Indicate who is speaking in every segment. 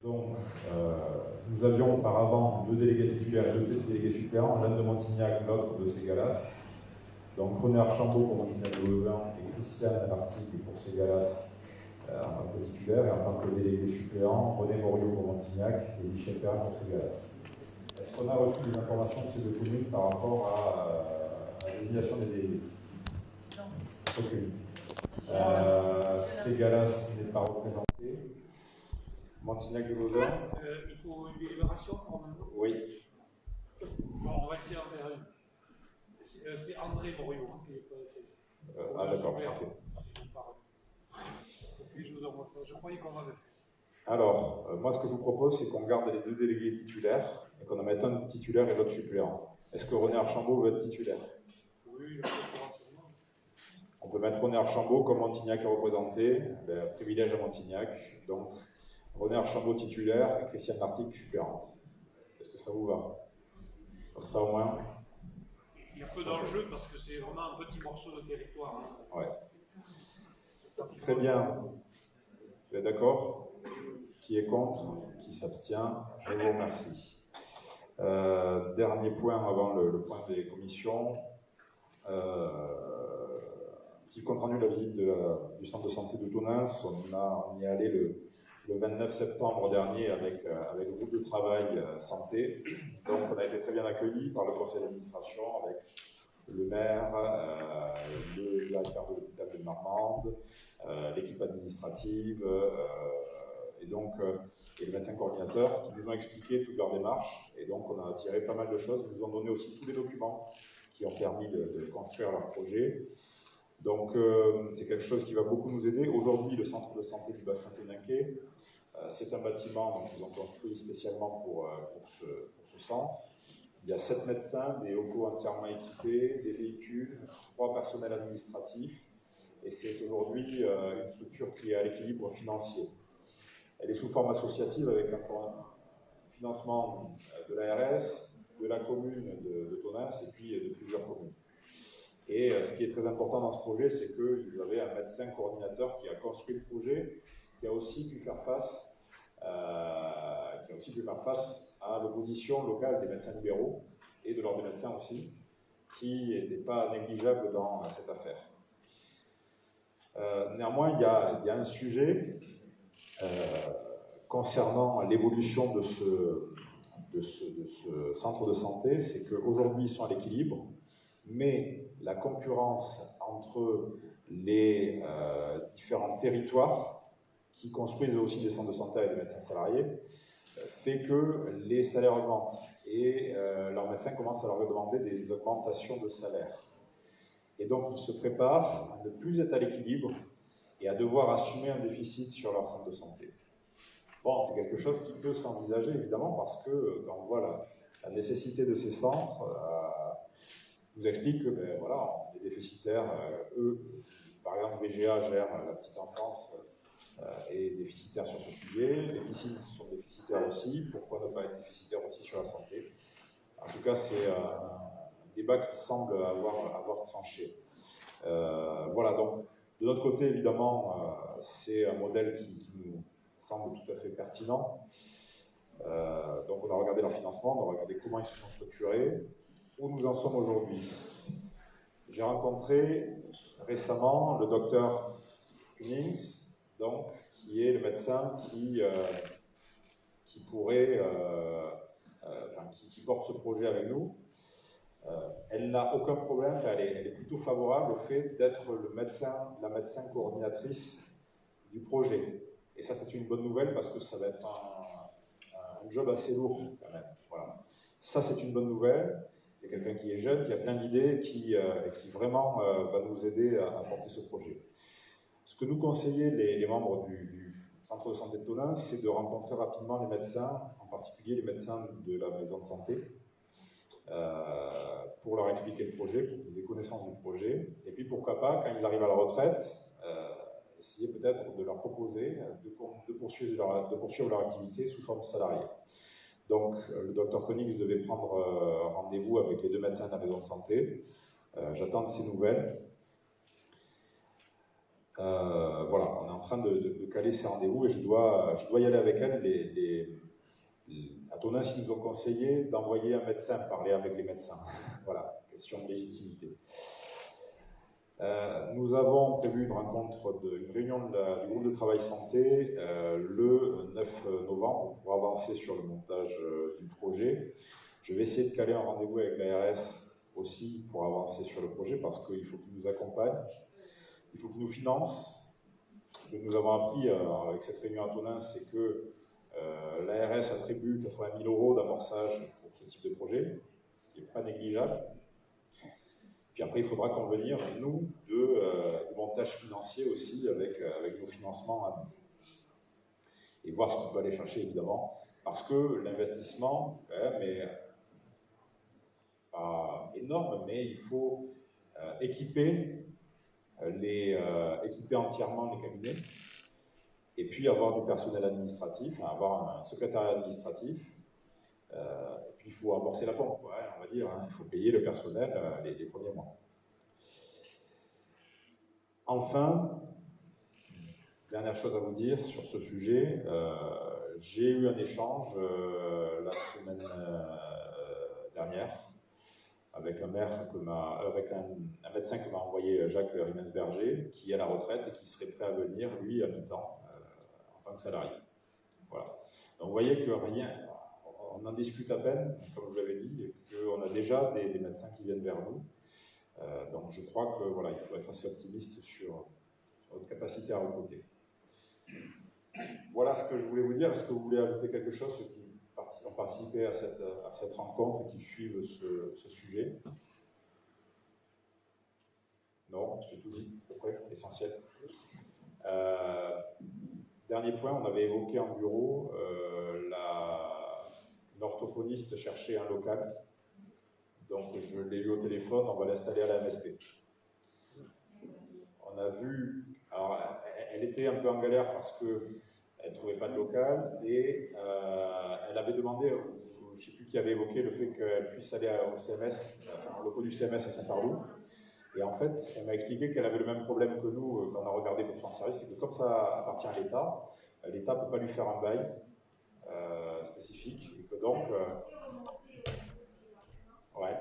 Speaker 1: Donc, nous avions auparavant 2 délégués titulaires et 2 délégués suppléants, l'un de Montignac, l'autre de Ségalas. Donc René Archambault pour Montignac-de-Levain et Christiane Lartigue pour Ségalas en tant que titulaire, et en tant que délégué suppléant, René Moriot pour Montignac et Michel Perrin pour Ségalas. Est-ce qu'on a reçu des informations de ces 2 communes par rapport à la désignation des délégués?
Speaker 2: Non.
Speaker 1: Ok. Ségalas n'est pas représenté. Montignac-de-Levain.
Speaker 3: Il faut une délibération quand même.
Speaker 1: Oui.
Speaker 3: Bon, on va essayer d'en faire une. C'est André Moriot qui est pas.
Speaker 1: Ah d'accord, ok.
Speaker 3: Je vous envoie ça. Je croyais qu'on avait.
Speaker 1: Alors, moi ce que je vous propose, c'est qu'on garde les 2 délégués titulaires et qu'on en mette un titulaire et l'autre suppléant. Est-ce que René Archambault veut être titulaire?
Speaker 3: Oui, il sûrement.
Speaker 1: On peut mettre René Archambault comme Montignac est représenté, privilège à Montignac. Donc, René Archambault titulaire et Christiane Lartigue suppléante. Est-ce que ça vous va? Comme ça au moins.
Speaker 3: Il y a peu d'enjeux parce que c'est vraiment un petit morceau de territoire. Hein.
Speaker 1: Ouais. Très bien. Vous êtes d'accord? Qui est contre? Qui s'abstient? Je vous remercie. Dernier point avant le point des commissions. Petit compte rendu de la visite du centre de santé de Tonins. On y est allé le 29 septembre dernier avec le groupe de travail santé. Donc on a été très bien accueillis par le conseil d'administration avec le maire, le directeur de l'hôpital de Marmande, l'équipe administrative et les médecins coordinateurs qui nous ont expliqué toute leur démarche. Et donc on a tiré pas mal de choses. Ils nous ont donné aussi tous les documents qui ont permis de construire leur projet. Donc c'est quelque chose qui va beaucoup nous aider. Aujourd'hui, le centre de santé du bassin téninquais, c'est un bâtiment qu'ils ont construit spécialement pour ce centre. Il y a 7 médecins, des locaux entièrement équipés, des véhicules, 3 personnels administratifs, et c'est aujourd'hui une structure qui est à l'équilibre financier. Elle est sous forme associative avec un financement de l'ARS, de la commune de Tonins et puis de plusieurs communes. Et ce qui est très important dans ce projet, c'est qu'ils avaient un médecin coordinateur qui a construit le projet, qui a aussi pu faire face à l'opposition locale des médecins libéraux et de l'ordre des médecins aussi, qui n'était pas négligeable dans cette affaire. Néanmoins, il y a un sujet concernant l'évolution de ce centre de santé, c'est qu'aujourd'hui ils sont à l'équilibre, mais la concurrence entre les différents territoires qui construisent aussi des centres de santé avec des médecins salariés fait que les salaires augmentent et leurs médecins commencent à leur demander des augmentations de salaire. Et donc ils se préparent à ne plus être à l'équilibre et à devoir assumer un déficit sur leur centre de santé. Bon, c'est quelque chose qui peut s'envisager évidemment parce que quand on voit la nécessité de ces centres, nous explique que on est déficitaire. Eux, par exemple, VGA gère la petite enfance est déficitaire sur ce sujet. Les piscines sont déficitaires aussi. Pourquoi ne pas être déficitaire aussi sur la santé? En tout cas, c'est un débat qui semble avoir tranché. Voilà, donc de notre côté, évidemment, c'est un modèle qui nous semble tout à fait pertinent. Donc on a regardé leur financement, on a regardé comment ils se sont structurés, où nous en sommes aujourd'hui. J'ai rencontré récemment le docteur Cummings, donc, qui est le médecin qui porte ce projet avec nous. Elle n'a aucun problème, elle est plutôt favorable au fait d'être la médecin coordinatrice du projet. Et ça, c'est une bonne nouvelle parce que ça va être un job assez lourd quand même. Voilà. Ça, c'est une bonne nouvelle. C'est quelqu'un qui est jeune, qui a plein d'idées, qui vraiment va nous aider à porter ce projet. Ce que nous conseillaient les membres du centre de santé de Tonins, c'est de rencontrer rapidement les médecins, en particulier les médecins de la maison de santé, pour leur expliquer le projet, pour qu'ils aient connaissance du projet, et puis pourquoi pas, quand ils arrivent à la retraite, essayer peut-être de leur proposer de poursuivre leur activité sous forme salariée. Donc, le docteur Koenigs devait prendre rendez-vous avec les 2 médecins de la maison de santé. J'attends de ces nouvelles. Voilà, on est en train de caler ces rendez-vous et je dois y aller avec elle. À Tonins, ils nous ont conseillé d'envoyer un médecin parler avec les médecins. Voilà, question de légitimité. Nous avons prévu une réunion du groupe de travail santé le 9 novembre pour avancer sur le montage du projet. Je vais essayer de caler un rendez-vous avec l'ARS aussi pour avancer sur le projet parce qu'il faut qu'il nous accompagne, il faut qu'il nous finance. Ce que nous avons appris avec cette réunion à Tonins, c'est que l'ARS attribue 80 000 € d'amorçage pour ce type de projet, ce qui n'est pas négligeable. Puis après, il faudra convenir, nous, du montage financier aussi avec nos financements à nous. Et voir ce qu'on peut aller chercher, évidemment, parce que l'investissement, quand même, est pas énorme, mais il faut équiper entièrement les cabinets, et puis avoir du personnel administratif, avoir un secrétariat administratif, et puis il faut amorcer la pompe, quoi, on va dire, hein, il faut payer le personnel les premiers mois. Enfin, dernière chose à vous dire sur ce sujet, j'ai eu un échange la semaine dernière avec un médecin que m'a envoyé Jacques Rimensberger, qui est à la retraite et qui serait prêt à venir, lui, à mi-temps, en tant que salarié. Voilà. Donc vous voyez que on en discute à peine, comme je vous l'avais dit, qu'on a déjà des médecins qui viennent vers nous. Donc je crois que voilà, il faut être assez optimiste sur notre capacité à recruter. Voilà ce que je voulais vous dire. Est-ce que vous voulez ajouter quelque chose, ceux qui ont participé à cette rencontre et qui suivent ce sujet? Non, j'ai tout dit, à peu près, l'essentiel. Dernier point, on avait évoqué en bureau, l'orthophoniste cherchait un local. Donc je l'ai eu au téléphone, on va l'installer à la MSP. On a vu, alors elle était un peu en galère parce qu'elle ne trouvait pas de local et elle avait demandé, je ne sais plus qui avait évoqué le fait qu'elle puisse aller au CMS, au locaux du CMS à Saint-Arlou. Et en fait, elle m'a expliqué qu'elle avait le même problème que nous quand on a regardé pour son service, c'est que comme ça appartient à l'État, l'État ne peut pas lui faire un bail spécifique et que donc... ouais.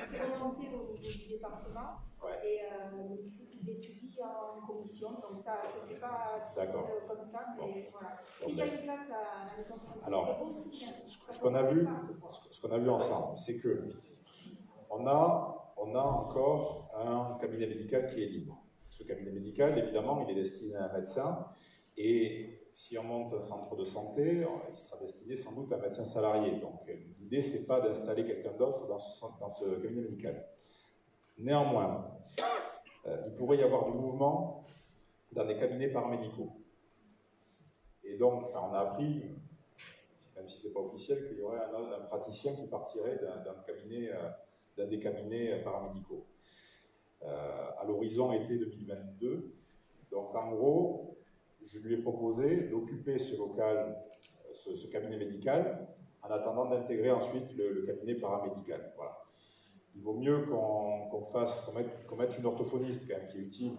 Speaker 2: C'est remonté au niveau du département,
Speaker 1: ouais.
Speaker 2: Et il étudie en commission, donc ça ne se fait pas comme ça, mais voilà. S'il y a une place à la maison de santé,
Speaker 1: alors,
Speaker 2: c'est aussi
Speaker 1: ce qu'on a vu ensemble, c'est que on a encore un cabinet médical qui est libre. Ce cabinet médical, évidemment, il est destiné à un médecin, et si on monte un centre de santé, il sera destiné sans doute à un médecin salarié. Donc l'idée, ce n'est pas d'installer quelqu'un d'autre dans ce cabinet médical. Néanmoins, il pourrait y avoir du mouvement dans des cabinets paramédicaux. Et donc, on a appris, même si ce n'est pas officiel, qu'il y aurait un praticien qui partirait d'un des cabinets paramédicaux. À l'horizon été 2022. Donc en gros, je lui ai proposé d'occuper ce local, ce cabinet médical, en attendant d'intégrer ensuite le cabinet paramédical. Voilà. Il vaut mieux qu'on mette une orthophoniste quand même, qui est utile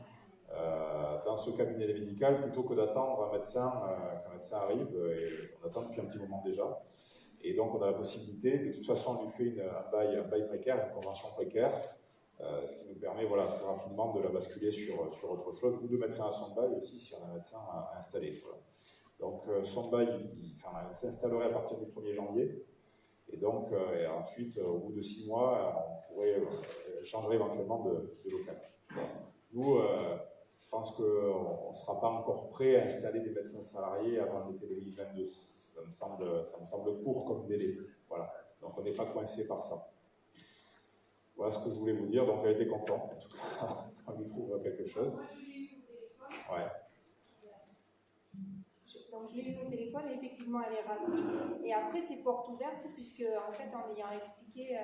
Speaker 1: dans ce cabinet médical plutôt que d'attendre qu'un médecin arrive, et on attend depuis un petit moment déjà. Et donc on a la possibilité, de toute façon on lui fait un bail précaire, une convention précaire, ce qui nous permet voilà, très rapidement de la basculer sur autre chose, ou de mettre fin à son bail aussi si on a un médecin à installer. Voilà. Donc son bail il s'installerait à partir du 1er janvier, et donc et ensuite au bout de 6 mois on pourrait changer éventuellement de local. Bon. Nous, je pense qu'on ne sera pas encore prêt à installer des médecins salariés avant l'été 2022. Ça me semble court comme délai. Voilà. Donc on n'est pas coincé par ça. Voilà ce que je voulais vous dire. Donc elle était contente, en tout cas, on lui trouve quelque chose.
Speaker 2: Moi, je l'ai eu au téléphone.
Speaker 1: Ouais.
Speaker 2: Donc je l'ai eu au téléphone et effectivement elle est ravie. Et après c'est porte ouverte puisque en fait en ayant expliqué,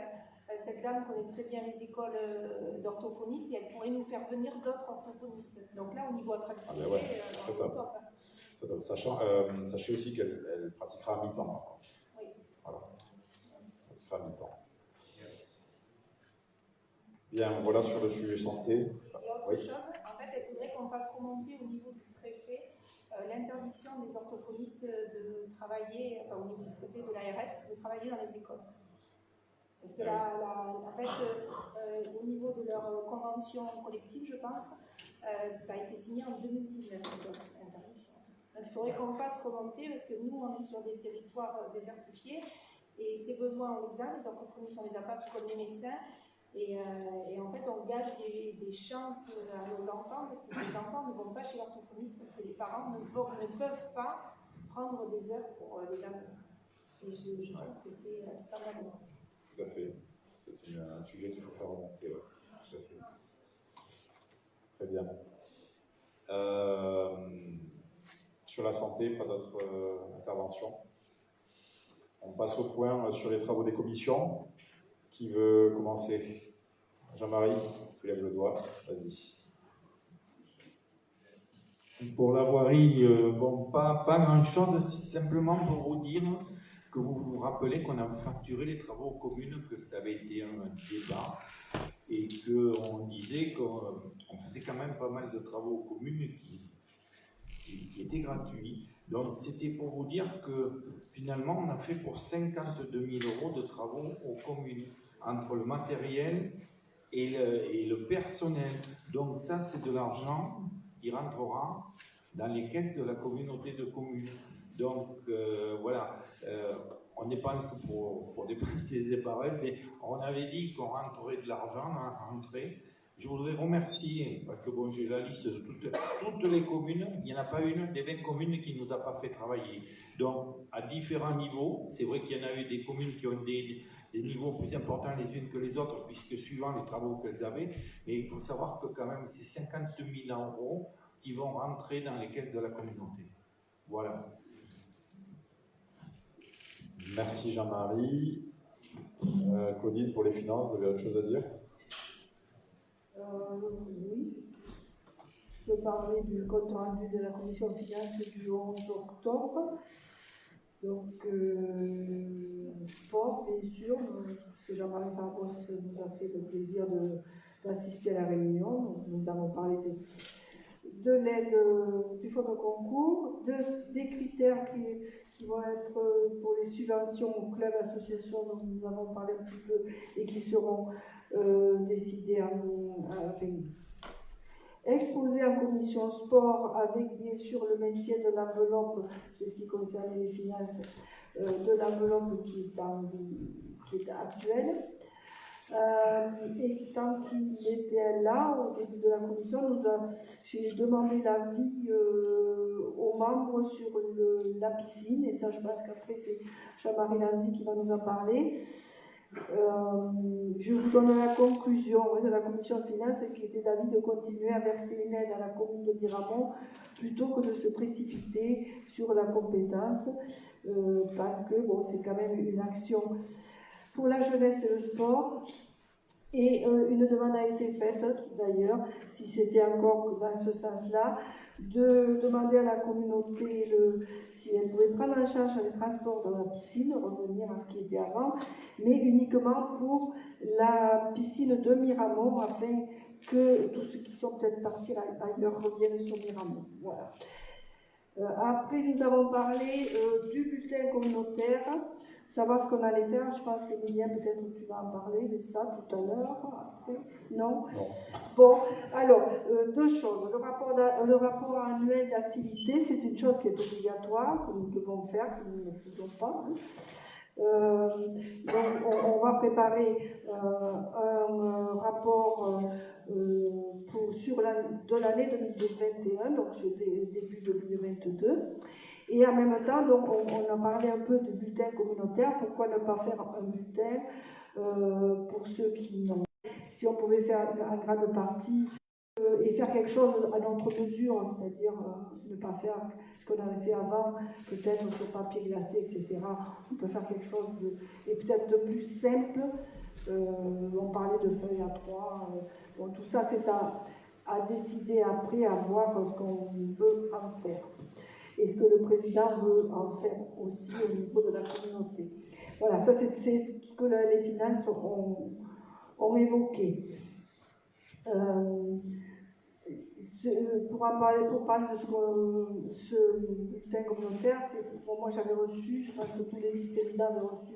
Speaker 2: cette dame connaît très bien les écoles d'orthophonistes et elle pourrait nous faire venir d'autres orthophonistes. Donc là au niveau attractivité,
Speaker 1: c'est top. C'est top. Sachez aussi qu'elle pratiquera à mi-temps.
Speaker 2: Oui.
Speaker 1: Voilà. Elle pratiquera à mi-temps. Bien, voilà sur le sujet santé.
Speaker 2: Et autre chose, en qu'on fasse remonter au niveau du préfet l'interdiction des orthophonistes de travailler, enfin au niveau du préfet de l'ARS, de travailler dans les écoles. Parce que en fait, au niveau de leur convention collective, je pense, ça a été signé en 2019, cette interdiction. Donc il faudrait qu'on fasse remonter, parce que nous, on est sur des territoires désertifiés, et ces besoins, on les a, les orthophonistes, on les a pas comme les médecins, et en fait, on gage des chances à nos enfants, parce que les enfants ne vont pas chez l'orthophoniste, parce que les parents ne peuvent pas prendre des heures pour les amener. Et je trouve que c'est scandaleux.
Speaker 1: Tout à fait. C'est un sujet qu'il faut faire remonter. Ouais. Tout à fait. Très bien. Sur la santé, pas d'autres interventions. On passe au point sur les travaux des commissions. Qui veut commencer? Jean-Marie, tu lèves le doigt. Vas-y.
Speaker 4: Pour la voirie, bon, pas grand-chose, simplement pour vous dire que vous vous rappelez qu'on a facturé les travaux aux communes, que ça avait été un débat, et qu'on disait qu'on faisait quand même pas mal de travaux aux communes qui étaient gratuits. Donc c'était pour vous dire que finalement on a fait pour 52 000 € de travaux aux communes, entre le matériel et le personnel. Donc ça c'est de l'argent qui rentrera dans les caisses de la communauté de communes. Donc voilà, on dépense pour dépenser les épargnes, mais on avait dit qu'on rentrerait de l'argent à rentrer. Je voudrais remercier, parce que bon, j'ai la liste de toutes les communes, il n'y en a pas une des 20 communes qui ne nous a pas fait travailler. Donc, à différents niveaux, c'est vrai qu'il y en a eu des communes qui ont des niveaux plus importants les unes que les autres, puisque suivant les travaux qu'elles avaient, mais il faut savoir que quand même, c'est 52 000 € qui vont rentrer dans les caisses de la communauté. Voilà.
Speaker 1: Merci Jean-Marie. Claudine, pour les finances, vous avez autre chose à dire?
Speaker 5: Oui. Je peux parler du compte rendu de la commission de finances du 11 octobre. Donc, sport, bien sûr, parce que Jean-Marie Farbos nous a fait le plaisir d'assister à la réunion. Donc, nous avons parlé de l'aide du fonds de concours, des critères qui vont être pour les subventions aux clubs, associations dont nous avons parlé un petit peu et qui seront décidés exposés en commission sport avec bien sûr le maintien de l'enveloppe, c'est ce qui concerne les finances, de l'enveloppe qui est actuelle. Et tant qu'il était là, au début de la commission, j'ai demandé l'avis aux membres sur la piscine, et ça je pense qu'après c'est Jean-Marie Lanzy qui va nous en parler. Je vous donne la conclusion de la commission de finances qui était d'avis de continuer à verser une aide à la commune de Miramont plutôt que de se précipiter sur la compétence, parce que bon, c'est quand même une action pour la jeunesse et le sport. Et une demande a été faite, d'ailleurs, si c'était encore dans ce sens-là, de demander à la communauté si elle pouvait prendre en charge les transports dans la piscine, revenir à ce qui était avant, mais uniquement pour la piscine de Miramont, afin que tous ceux qui sont peut-être partis ailleurs reviennent sur Miramont. Voilà. Après, nous avons parlé du bulletin communautaire, savoir ce qu'on allait faire. Je pense qu'Emilien, peut-être tu vas en parler de ça tout à l'heure. Après, non. Bon, alors, deux choses. Le rapport annuel d'activité, c'est une chose qui est obligatoire, que nous devons faire, que nous ne faisons pas. Donc, on va préparer un rapport de l'année 2021, donc sur début 2022. Et en même temps, donc, on a parlé un peu de bulletin communautaire. Pourquoi ne pas faire un bulletin pour ceux qui n'ont pas? Si on pouvait faire en grande partie et faire quelque chose à notre mesure, c'est-à-dire ne pas faire ce qu'on avait fait avant, peut-être sur papier glacé, etc. On peut faire quelque chose et peut-être de plus simple. On parlait de feuilles à 3. Bon, tout ça, c'est à décider après, à voir ce qu'on veut en faire. Et ce que le président veut en faire aussi au niveau de la communauté. Voilà, ça c'est ce que les finances ont évoqué. pour parler de ce bulletin communautaire, moi j'avais reçu, je pense que tous les vice-présidents avaient reçu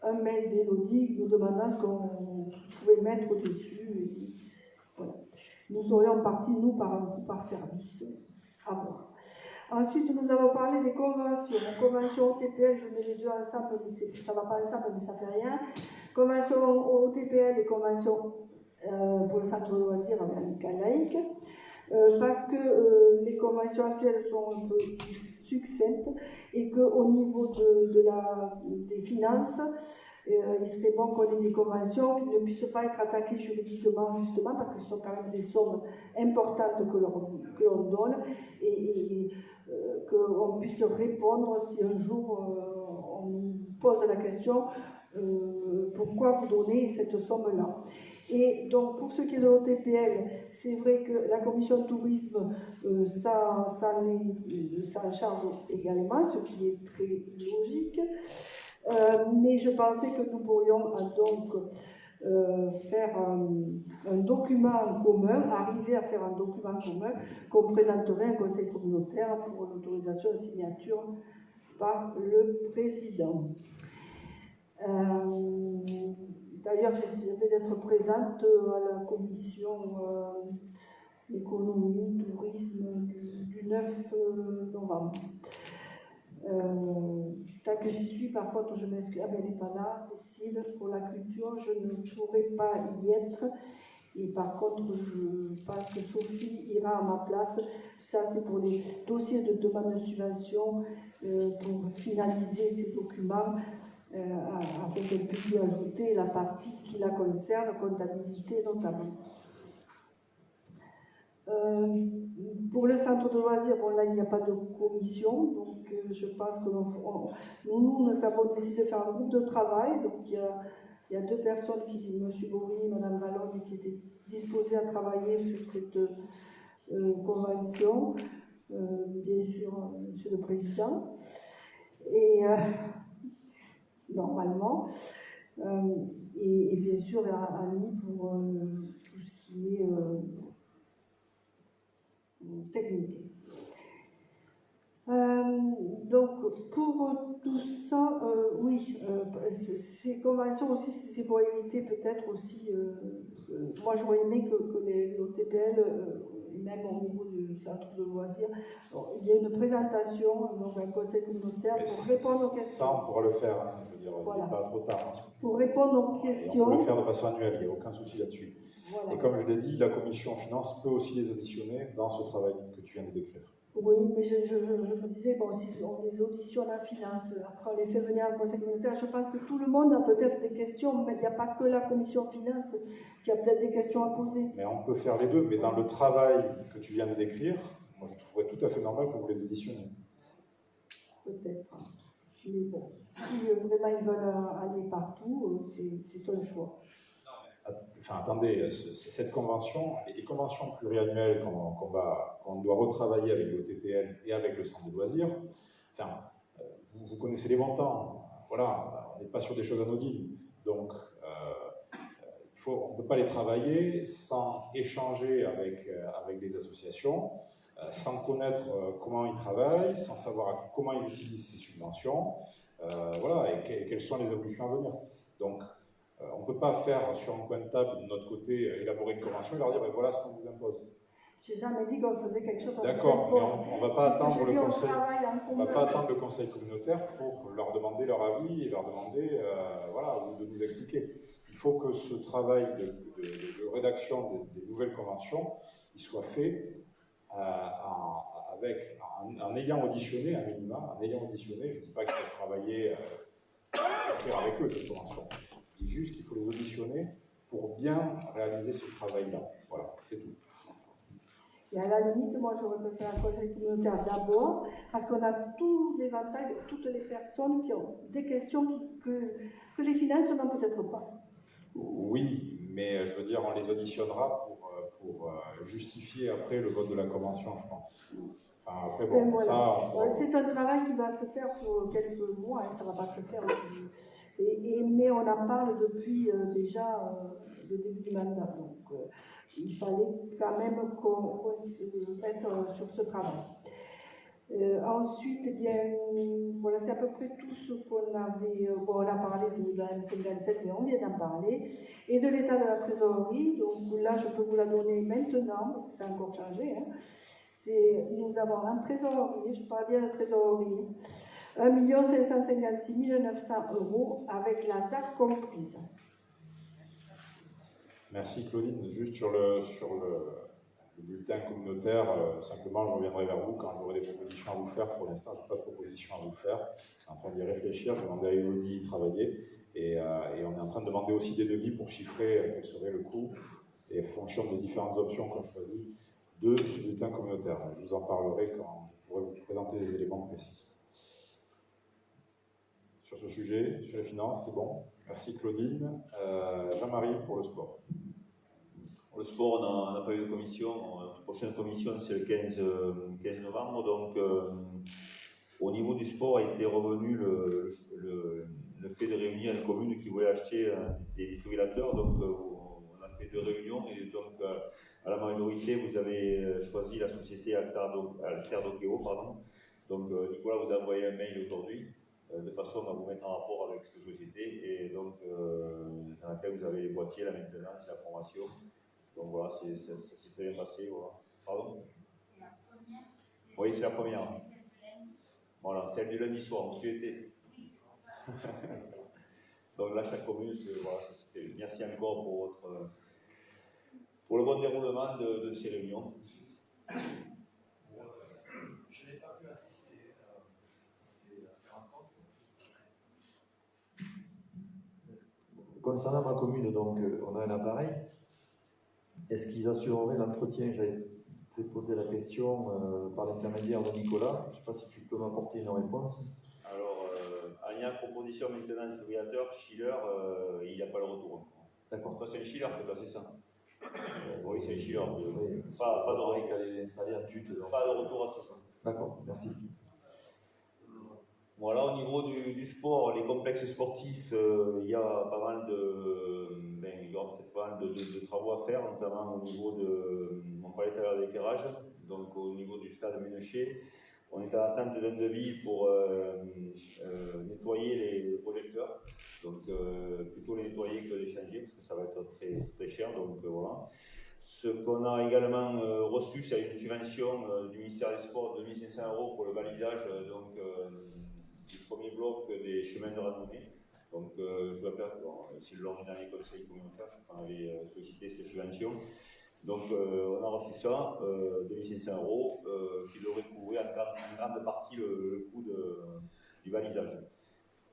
Speaker 5: un mail d'Élodie nous demandant ce qu'on pouvait mettre dessus. Et voilà. Nous serions partis, nous, par service, à voir. Ensuite, nous avons parlé des conventions. Convention OTPL, je mets les deux ensemble, mais ça ne va pas ensemble, mais ça ne fait rien. Convention OTPL et convention pour le centre de loisirs amical laïque. Parce que les conventions actuelles sont un peu succinctes et qu'au niveau des finances, il serait bon qu'on ait des conventions qui ne puissent pas être attaquées juridiquement, justement, parce que ce sont quand même des sommes importantes que l'on donne et qu'on puisse répondre si un jour on nous pose la question pourquoi vous donnez cette somme-là. Et donc, pour ce qui est de l'OTPL, c'est vrai que la commission tourisme, ça en charge également, ce qui est très logique. Mais je pensais que nous pourrions donc faire un document commun, arriver à faire un document commun qu'on présenterait à un conseil communautaire pour l'autorisation de signature par le président. D'ailleurs, j'essaierai d'être présente à la commission économie, tourisme du 9 novembre. Tant que j'y suis, par contre, je m'excuse. Ah, mais elle n'est pas là, Cécile, pour la culture, je ne pourrai pas y être. Et par contre, je pense que Sophie ira à ma place. Ça, c'est pour les dossiers de demande de subvention, pour finaliser ces documents, afin qu'elle puisse y ajouter la partie qui la concerne, comptabilité notamment. Pour le centre de loisirs, bon là il n'y a pas de commission, donc je pense que nous avons décidé de faire un groupe de travail, donc il y a deux personnes, M. Bory, Mme Vallone, qui étaient disposées à travailler sur cette convention, bien sûr M. le Président, et normalement, et bien sûr Annie pour tout ce qui est technique. Donc, pour tout ça, oui, ces conventions aussi, c'est pour éviter peut-être aussi, moi j'aurais aimé que l'OTPL, même au niveau du centre de loisirs, il y ait une présentation, donc un conseil communautaire pour répondre aux questions.
Speaker 1: Ça, on pourra le faire, hein, je veux dire,
Speaker 5: voilà.
Speaker 1: Il n'est pas trop tard. Hein.
Speaker 5: Pour répondre aux questions.
Speaker 1: Et on peut le faire de façon annuelle, il n'y a aucun souci là-dessus.
Speaker 5: Voilà.
Speaker 1: Et comme je l'ai dit, la commission finance peut aussi les auditionner dans ce travail que tu viens de décrire.
Speaker 5: Oui, mais je me disais, bon, si on les auditionne en finance, après on les fait venir en conseil communautaire, je pense que tout le monde a peut-être des questions, mais il n'y a pas que la commission finance qui a peut-être des questions à poser.
Speaker 1: Mais on peut faire les deux, mais dans le travail que tu viens de décrire, moi je trouverais tout à fait normal que vous les auditionniez.
Speaker 5: Peut-être, mais bon, si vraiment ils veulent aller partout, c'est un choix.
Speaker 1: Enfin, attendez, cette convention, les conventions pluriannuelles qu'on doit retravailler avec le TPL et avec le centre de loisirs, enfin, vous connaissez les montants, voilà, on n'est pas sur des choses anodines, donc on ne peut pas les travailler sans échanger avec les associations, sans connaître comment ils travaillent, sans savoir comment ils utilisent ces subventions, voilà, et quelles sont les évolutions à venir. Donc, on ne peut pas faire sur un coin de table de notre côté élaborer une convention et leur dire ben voilà ce qu'on vous impose.
Speaker 5: J'ai jamais dit qu'on faisait quelque chose.
Speaker 1: D'accord, mais on ne va pas attendre le conseil. On va pas attendre le conseil communautaire pour leur demander leur avis et leur demander voilà, ou de nous expliquer. Il faut que ce travail de rédaction des nouvelles conventions il soit fait en ayant auditionné un minima, en ayant auditionné. Je ne dis pas qu'il faut travailler écrire avec eux cette convention. Je dis juste qu'il faut les auditionner pour bien réaliser ce travail-là. Voilà, c'est tout.
Speaker 5: Et à la limite, moi, j'aurais préféré un conseil communautaire d'abord, parce qu'on a tout l'éventail de toutes les personnes qui ont des questions que les finances n'ont peut-être pas.
Speaker 1: Oui, mais je veux dire, on les auditionnera pour justifier après le vote de la convention, je pense. Enfin, après, bon,
Speaker 5: voilà.
Speaker 1: ça,
Speaker 5: c'est un travail qui va se faire sur quelques mois, hein, ça ne va pas se faire aussi. Mais on en parle depuis déjà le début du mandat. Donc, il fallait quand même qu'on se mette sur ce travail. Ensuite, eh bien, voilà, c'est à peu près tout ce qu'on avait. Bon, on a parlé de la M57, mais on vient d'en parler. Et de l'état de la trésorerie, donc là, je peux vous la donner maintenant, parce que ça a encore changé. Hein. Nous avons en trésorerie, je parle bien de trésorerie, 1 556 900 € avec la ZAC comprise.
Speaker 1: Merci Claudine. Juste sur le bulletin communautaire, simplement je reviendrai vers vous quand j'aurai des propositions à vous faire. Pour l'instant, je n'ai pas de propositions à vous faire. Je suis en train d'y réfléchir, je vais demander à Elodie d'y travailler. Et on est en train de demander aussi des devis pour chiffrer quel serait le coût et en fonction des différentes options qu'on choisit de ce bulletin communautaire. Je vous en parlerai quand je pourrai vous présenter des éléments précis. Sur ce sujet, sur les finances, c'est bon. Merci Claudine. Jean-Marie pour le sport.
Speaker 6: Pour le sport, on n'a pas eu de commission. La prochaine commission, c'est le 15 novembre. Donc, au niveau du sport, a été revenu le fait de réunir une commune qui voulait acheter des défibrillateurs. Donc, on a fait 2 réunions. Et donc, à la majorité, vous avez choisi la société Alter Dokeo. Donc, Nicolas vous a envoyé un mail aujourd'hui, de façon à vous mettre en rapport avec cette société. Et donc, dans laquelle vous avez les boîtiers, la maintenance, la formation. Donc voilà, ça s'est très bien passé. Voilà. Pardon? C'est la première? Oui, c'est la première. Voilà, celle du lundi soir, où tu étais. Oui, c'est pour ça. Donc là, chaque commune, voilà, ça se fait. Merci encore pour le bon déroulement de ces réunions.
Speaker 3: Je n'ai pas pu assister à ces rencontres.
Speaker 7: Concernant ma commune, donc, on a un appareil. Est-ce qu'ils assureraient l'entretien? J'avais fait poser la question par l'intermédiaire de Nicolas. Je ne sais pas si tu peux m'apporter une réponse.
Speaker 6: Alors, il y a une proposition maintenant de défibrillateur, Schiller, il n'y a pas le retour.
Speaker 7: D'accord.
Speaker 6: Toi, c'est un Schiller que tu as, c'est ça? Oui, c'est un Schiller.
Speaker 7: Oui,
Speaker 6: pas de retour.
Speaker 7: qu'elle est installée en tute.
Speaker 6: Pas de retour à ce sens.
Speaker 7: D'accord, merci.
Speaker 6: Voilà, au niveau du sport, les complexes sportifs, il y a pas mal il y aura peut-être pas mal de travaux à faire, notamment au niveau on parlait tout à l'heure d'éclairage, donc au niveau du stade Ménochet. On est en attente d'un devis pour nettoyer les projecteurs, donc plutôt les nettoyer que les changer, parce que ça va être très, très cher, donc voilà. Ce qu'on a également reçu, c'est une subvention du ministère des Sports de 1 500 € pour le balisage, du premier bloc des chemins de randonnée. Donc, je vous rappelle, c'est lors du dernier conseil communautaire, je crois qu'on avait sollicité cette subvention. Donc, on a reçu ça, 2500 € qui devrait couvrir en grande partie le coût du balisage.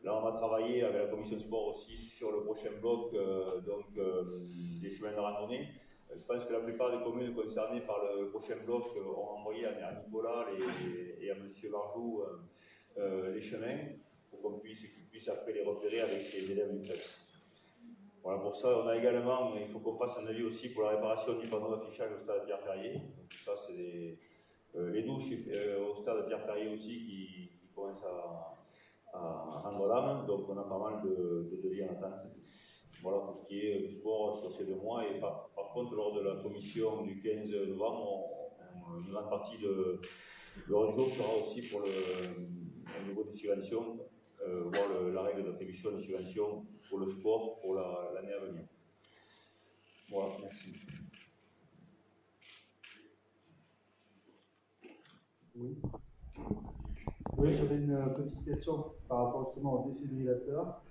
Speaker 6: Là, on va travailler avec la commission sport aussi sur le prochain bloc des chemins de randonnée. Je pense que la plupart des communes concernées par le prochain bloc ont envoyé à Nicolas et à M. Barjou les chemins pour qu'ils puissent après les repérer avec ses élèves du PEPS. Voilà, pour ça, on a également, il faut qu'on fasse un avis aussi pour la réparation du panneau d'affichage au stade Pierre-Perrier. Donc, tout ça, c'est les douches au stade Pierre-Perrier aussi qui commencent à rendre l'âme. Donc, on a pas mal de devis en attente. Voilà pour ce qui est du sport sur ces 2 mois. Et par contre, lors de la commission du 15 novembre, une grande partie de l'ordre du jour sera aussi pour au niveau des subventions, voir la règle d'attribution des subventions pour le sport pour l'année à venir. Voilà, merci.
Speaker 8: Oui, j'avais une petite question par rapport justement au défibrillateur.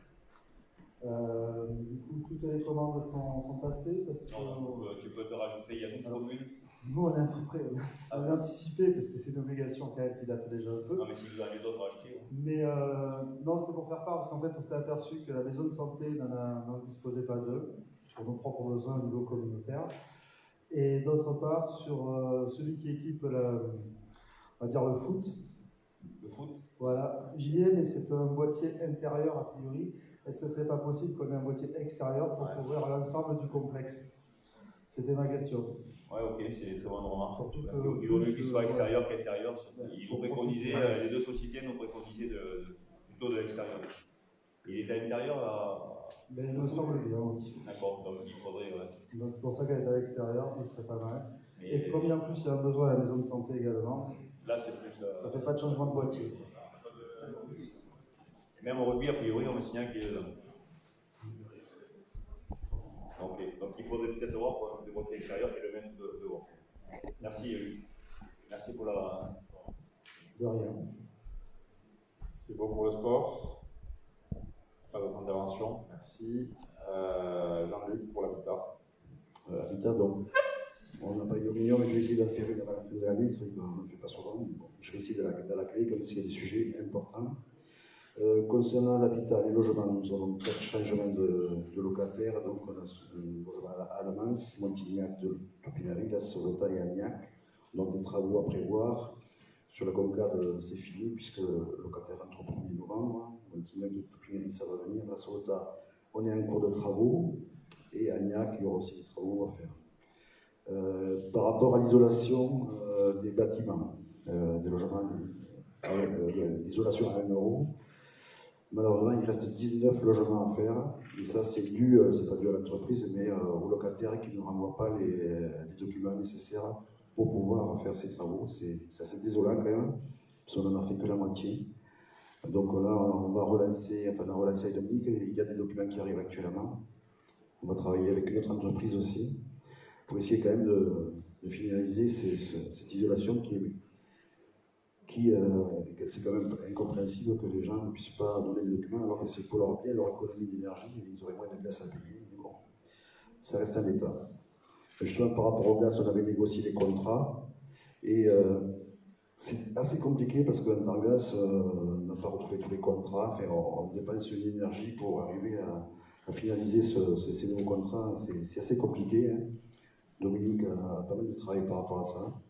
Speaker 8: Du coup, toutes les commandes sont passées parce que...
Speaker 6: Non, tu peux te rajouter, il y a 12 communes.
Speaker 8: Nous, on a à peu près anticipé parce que c'est une obligation quand même qui date déjà un peu.
Speaker 6: Non, mais si vous en avez d'autres à acheter. Ouais.
Speaker 8: Mais non, c'était pour faire part parce qu'en fait, on s'était aperçu que la maison de santé n'en disposait pas d'eux pour nos propres besoins au niveau communautaire. Et d'autre part, sur celui qui équipe on va dire le foot.
Speaker 6: Le foot?
Speaker 8: Voilà, j'y ai, mais c'est un boîtier intérieur a priori. Est-ce que ce ne serait pas possible qu'on ait un boîtier extérieur pour couvrir l'ensemble du complexe? C'était ma question.
Speaker 6: Ouais, ok, c'est une très bonne remarque.
Speaker 8: Surtout que
Speaker 6: du vaut mieux qu'il soit extérieur qu'intérieur. Ils vont préconiser, les 2 sociétés nous préconisaient plutôt de l'extérieur. Il est à l'intérieur là.
Speaker 8: Mais il me semble bien, oui.
Speaker 6: D'accord, donc il faudrait. Ouais.
Speaker 8: Donc c'est pour ça qu'elle est à l'extérieur, ça serait pas mal.
Speaker 6: Mais
Speaker 8: Et comme en plus il y a un besoin à la maison de santé également,
Speaker 6: là, c'est plus.
Speaker 8: ça ne fait pas de changement de boîtier.
Speaker 6: Et même au rugby, a priori, on me signale qu'il est dedans. Ok, donc il faudrait peut-être voir pour le boîtier extérieur et le mettre dehors. Merci, merci pour la.
Speaker 8: De rien.
Speaker 1: C'est bon pour le sport. Pas d'autres interventions. Merci. Jean-Luc pour l'habitat.
Speaker 9: Habitat, donc, on n'a pas eu de réunion, mais je vais essayer d'en faire une avant la fin de l'année. C'est vrai qu'on ne le fait pas souvent. Bon, je vais essayer de la créer comme s'il y a des sujets importants. Concernant l'habitat, les logements, nous avons 4 changements de locataires. Donc, on a un logement à La Mans, Montignac de Topinari, La Sauvetat et Agnac. Donc, des travaux à prévoir. Sur la Concade, c'est fini, puisque le locataire entre au 1er novembre. Montignac de Topinari, ça va venir. La Sauvetat, on est en cours de travaux. Et Agnac, il y aura aussi des travaux à faire. Par rapport à l'isolation des bâtiments, des logements, l'isolation à 1 euro, malheureusement, il reste 19 logements à faire. Et ça, c'est pas dû à l'entreprise, mais aux locataires qui ne renvoient pas les documents nécessaires pour pouvoir faire ces travaux. C'est assez désolant quand même, parce qu'on n'en a fait que la moitié. Donc là, on va relancer, enfin, on a relancé avec Dominique, il y a des documents qui arrivent actuellement. On va travailler avec une autre entreprise aussi, pour essayer quand même de finaliser cette isolation c'est quand même incompréhensible que les gens ne puissent pas donner des documents alors que c'est pour leur bien, leur économie d'énergie, et ils auraient moins de gaz à payer. Mais bon, ça reste un état. Justement, par rapport au gaz, on avait négocié les contrats, et c'est assez compliqué parce qu'en temps gaz, on n'a pas retrouvé tous les contrats, enfin, on dépense une énergie pour arriver à finaliser ces nouveaux contrats. C'est assez compliqué. Hein. Dominique a pas mal de travail par rapport à ça.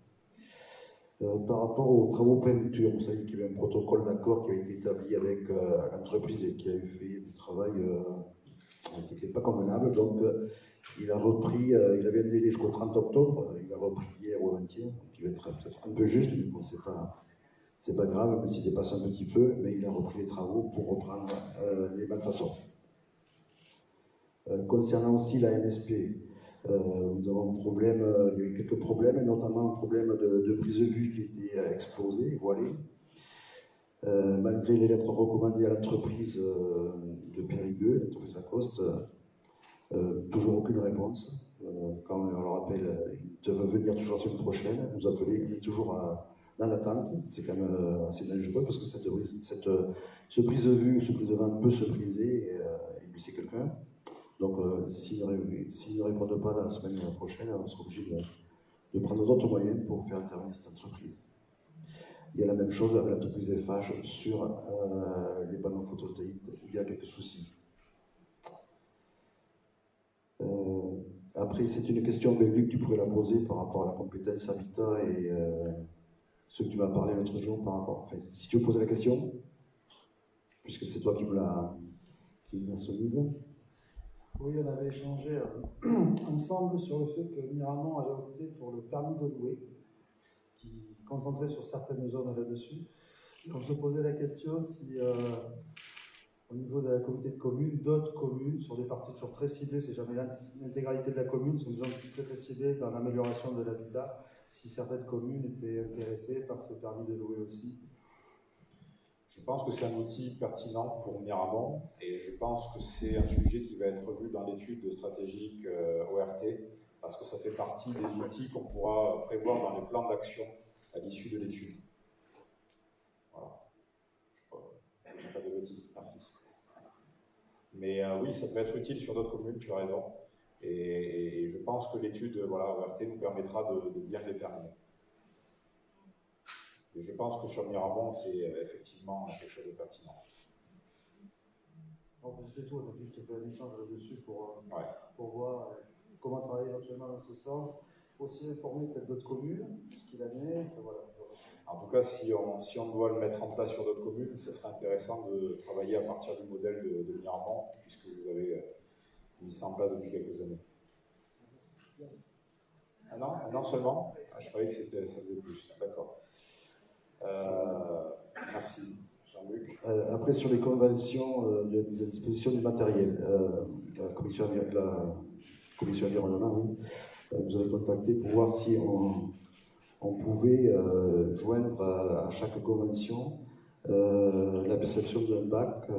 Speaker 9: Par rapport aux travaux peinture, vous savez qu'il y avait un protocole d'accord qui a été établi avec l'entreprise et qui a eu fait du travail qui n'était pas convenable. Donc, il a repris, il avait un délai jusqu'au 30 octobre, il a repris hier ou avant-hier, donc il va être peut-être un peu juste, mais bon, c'est pas grave, mais s'il dépasse un petit peu, mais il a repris les travaux pour reprendre les malfaçons. Concernant aussi la MSP, nous avons un problème, il y a eu quelques problèmes, notamment un problème de prise de vue qui était explosé, voilé. Malgré les lettres recommandées à l'entreprise de Périgueux, l'entreprise Lacoste, toujours aucune réponse. Quand on leur appelle, ils doivent venir toujours la semaine prochaine, nous appeler, on est toujours dans l'attente. C'est quand même assez dangereux parce que cette prise de vue, ce prise de vent peut se briser et blesser quelqu'un. Donc, s'ils ne répondent pas dans la semaine prochaine, on sera obligé de prendre d'autres moyens pour faire intervenir cette entreprise. Il y a la même chose avec l'entreprise FH sur les panneaux photovoltaïques où il y a quelques soucis. Après, c'est une question, Luc, tu pourrais la poser par rapport à la compétence habitat et ce que tu m'as parlé l'autre jour par rapport. Enfin, si tu veux poser la question, puisque c'est toi qui me l'as soumise.
Speaker 8: Oui, on avait échangé ensemble sur le fait que Miramont avait opté pour le permis de louer, qui concentrait sur certaines zones là-dessus. On se posait la question si, au niveau de la communauté de communes, d'autres communes, sur des parties toujours très ciblées, c'est jamais l'intégralité de la commune, sont des zones très très ciblées dans l'amélioration de l'habitat, si certaines communes étaient intéressées par ce permis de louer aussi.
Speaker 1: Je pense que c'est un outil pertinent pour Miramont et je pense que c'est un sujet qui va être vu dans l'étude stratégique ORT parce que ça fait partie des outils qu'on pourra prévoir dans les plans d'action à l'issue de l'étude. Voilà. Je ne dis pas de bêtises, merci. Mais oui, ça peut être utile sur d'autres communes, tu as raison. Et je pense que l'étude ORT nous permettra de bien le déterminer. Et je pense que sur Miramont, c'est effectivement quelque chose de pertinent.
Speaker 8: Donc, c'était tout, on a juste fait un échange là-dessus pour voir comment travailler éventuellement dans ce sens. Aussi informer peut-être d'autres communes, ce qu'il en est. Voilà.
Speaker 1: En tout cas, si on doit le mettre en place sur d'autres communes, ce serait intéressant de travailler à partir du modèle de Miramont, puisque vous avez mis ça en place depuis quelques années. Un an seulement? Je croyais que ça faisait plus. D'accord. Merci, Jean-Luc.
Speaker 9: Après, sur les conventions de mise à disposition du matériel, la commission environnement, oui, nous avait contacté pour voir si on pouvait joindre à chaque convention la perception d'un bac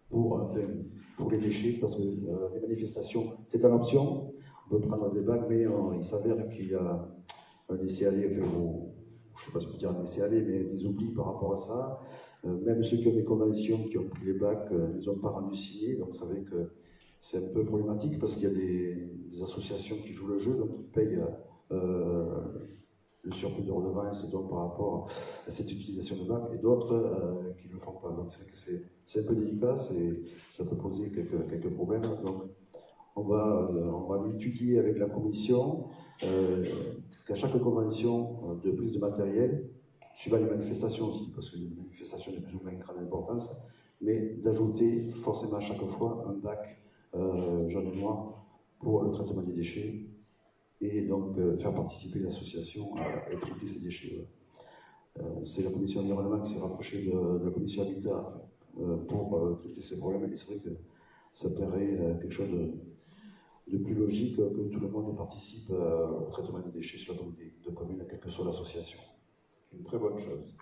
Speaker 9: pour les déchets, parce que les manifestations, c'est une option, on peut prendre des bacs, mais il s'avère qu'il y a un laisser-aller, je ne sais pas si on peut dire un laisser-aller, mais des oublis par rapport à ça. Même ceux qui ont des conventions, qui ont pris les bacs, ne les ont pas rendus signés, donc vous savez que c'est un peu problématique parce qu'il y a des associations qui jouent le jeu, donc ils payent le surplus de redevance donc, par rapport à cette utilisation de bacs, et d'autres qui ne le font pas. Donc c'est vrai que c'est un peu délicat, ça peut poser quelques problèmes. Donc on va étudier avec la commission qu'à chaque convention de prise de matériel, suivant les manifestations aussi, parce que les manifestations ont plus ou moins une grande importance, mais d'ajouter forcément à chaque fois un bac jaune et noir pour le traitement des déchets, et donc faire participer l'association à traiter ces déchets. C'est la commission environnement qui s'est rapprochée de la commission habitat pour traiter ces problèmes, et c'est vrai que ça paraît quelque chose de plus logique que tout le monde participe au traitement des déchets sur la communauté de communes, quelle que soit l'association.
Speaker 1: C'est une très bonne chose.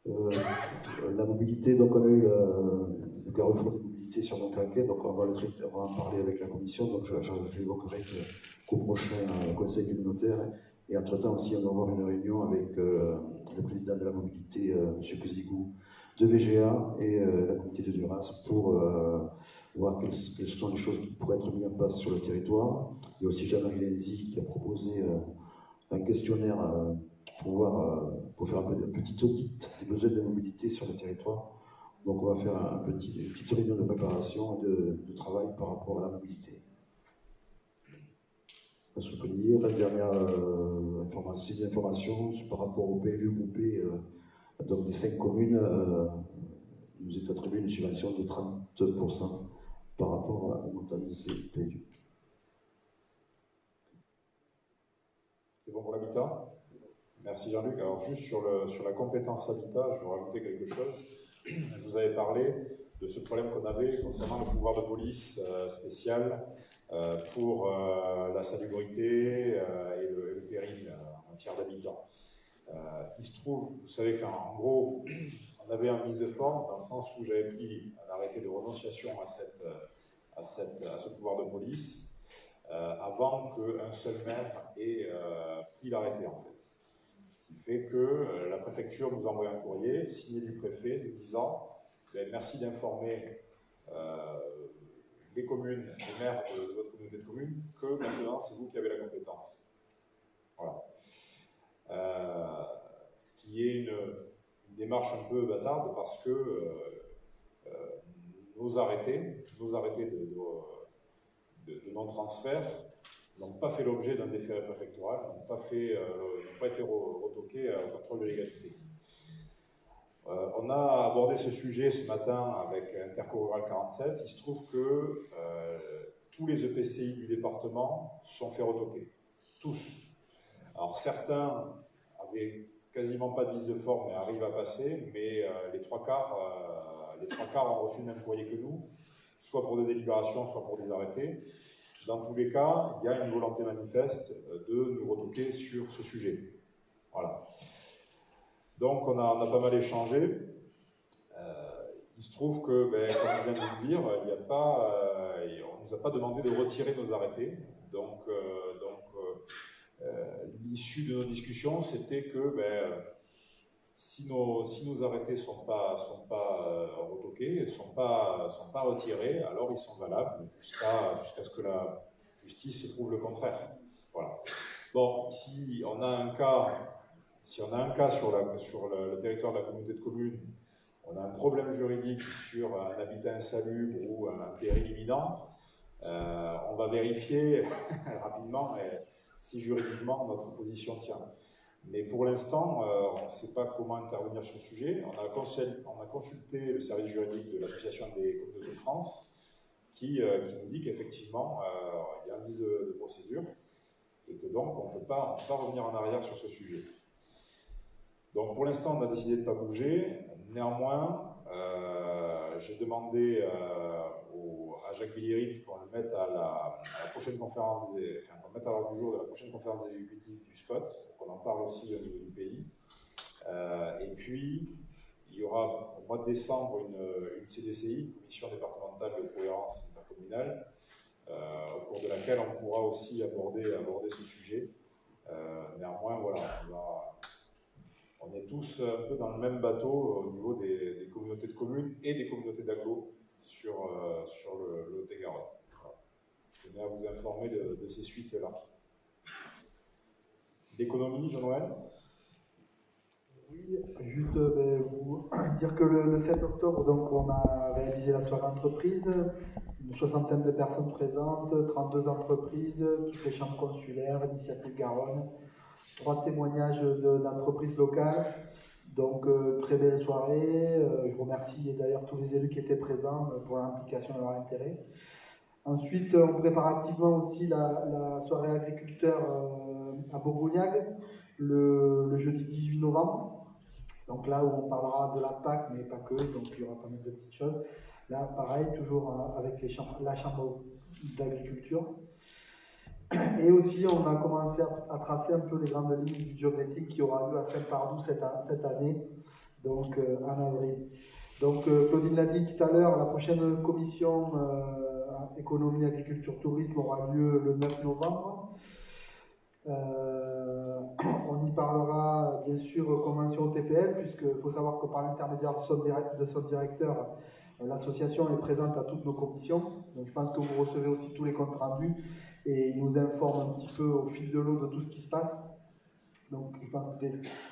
Speaker 9: La mobilité, donc on a eu le carrefour de mobilité sur Montflanquet, donc on va en parler avec la commission, donc je l'évoquerai qu'au prochain conseil communautaire, et entre-temps aussi on va avoir une réunion avec le président de la mobilité, M. Cousigou, de VGA et la communauté de Duras pour voir quelles sont les choses qui pourraient être mises en place sur le territoire. Il y a aussi Jean-Marie Lenzi qui a proposé un questionnaire pour faire un petit audit des besoins de mobilité sur le territoire. Donc on va faire une petite réunion de préparation et de travail par rapport à la mobilité. Je peux dire, la dernière information par rapport au PLU groupé, donc des 5 communes, nous est attribué une subvention de 30% par rapport au montant de ces PLU.
Speaker 1: C'est bon pour l'habitat? Merci Jean-Luc. Alors juste sur la compétence habitat, je vais rajouter quelque chose. Je vous avais parlé de ce problème qu'on avait concernant le pouvoir de police spécial pour la salubrité et le péril en matière d'habitat. Il se trouve, vous savez qu'en gros, on avait un mise de forme dans le sens où j'avais pris un arrêté de renonciation à ce pouvoir de police avant qu'un seul maire ait pris l'arrêté en fait. Ce qui fait que la préfecture nous envoie un courrier signé du préfet nous disant merci d'informer les communes, les maires de votre communauté de communes, que maintenant c'est vous qui avez la compétence. Voilà. Ce qui est une démarche un peu bâtarde parce que nos arrêtés de non-transfert n'ont pas fait l'objet d'un déféré préfectoral, n'ont pas été retoqués au contrôle de légalité. On a abordé ce sujet ce matin avec Interco Rural 47. Il se trouve que tous les EPCI du département sont fait retoquer. Tous. Alors certains avaient quasiment pas de mise de forme et arrivent à passer, mais les trois quarts ont reçu le même courrier que nous, soit pour des délibérations, soit pour des arrêtés. Dans tous les cas, il y a une volonté manifeste de nous retoquer sur ce sujet. Voilà. Donc on a pas mal échangé. Il se trouve que, comme je viens de le dire, on ne nous a pas demandé de retirer nos arrêtés. Donc l'issue de nos discussions, c'était que si nos arrêtés ne sont pas retoqués, ne sont pas retirés, alors ils sont valables jusqu'à ce que la justice prouve le contraire. Voilà. Bon, si on a un cas sur le territoire de la communauté de communes, on a un problème juridique sur un habitat insalubre ou un péril imminent, on va vérifier rapidement si juridiquement notre position tient. Mais pour l'instant, on ne sait pas comment intervenir sur le sujet. On a consulté le service juridique de l'Association des communautés de France qui nous dit qu'effectivement, il y a un vice de procédure et que donc on ne peut pas revenir en arrière sur ce sujet. Donc pour l'instant, on a décidé de ne pas bouger. Néanmoins, j'ai demandé à Jacques Billirit qu'on le mette à la prochaine conférence, qu'on mette à l'ordre du jour de la prochaine conférence des exécutifs du SCOT, pour qu'on en parle aussi au niveau du pays. Et puis, il y aura au mois de décembre une CDCI, Commission départementale de cohérence intercommunale, au cours de laquelle on pourra aussi aborder ce sujet. Néanmoins, voilà, on est tous un peu dans le même bateau au niveau des communautés de communes et des communautés d'agglo sur le Lot-et-Garonne. Voilà. Je tenais à vous informer de ces suites-là. L'économie, Jean-Noël?
Speaker 8: Oui, juste vous dire que le 7 octobre, donc, on a réalisé la soirée entreprise, une 60aine de personnes présentes, 32 entreprises, toutes les chambres consulaires, Initiative Garonne, 3 témoignages d'entreprises locales, donc très belle soirée. Je remercie d'ailleurs tous les élus qui étaient présents pour l'implication et leur intérêt. Ensuite, on prépare activement aussi la soirée agriculteur à Bourgognag, le jeudi 18 novembre. Donc là où on parlera de la PAC, mais pas que, donc il y aura pas mal de petites choses. Là, pareil, toujours avec la chambre d'agriculture. Et aussi, on a commencé à tracer un peu les grandes lignes du job dating qui aura lieu à Saint-Pardoux cette année, donc en avril. Donc Claudine l'a dit tout à l'heure, la prochaine commission économie, agriculture, tourisme aura lieu le 9 novembre. On y parlera bien sûr convention TPL, puisqu'il faut savoir que par l'intermédiaire de son directeur, l'association est présente à toutes nos commissions. Donc je pense que vous recevez aussi tous les comptes rendus et il nous informe un petit peu au fil de l'eau de tout ce qui se passe. Donc je pense que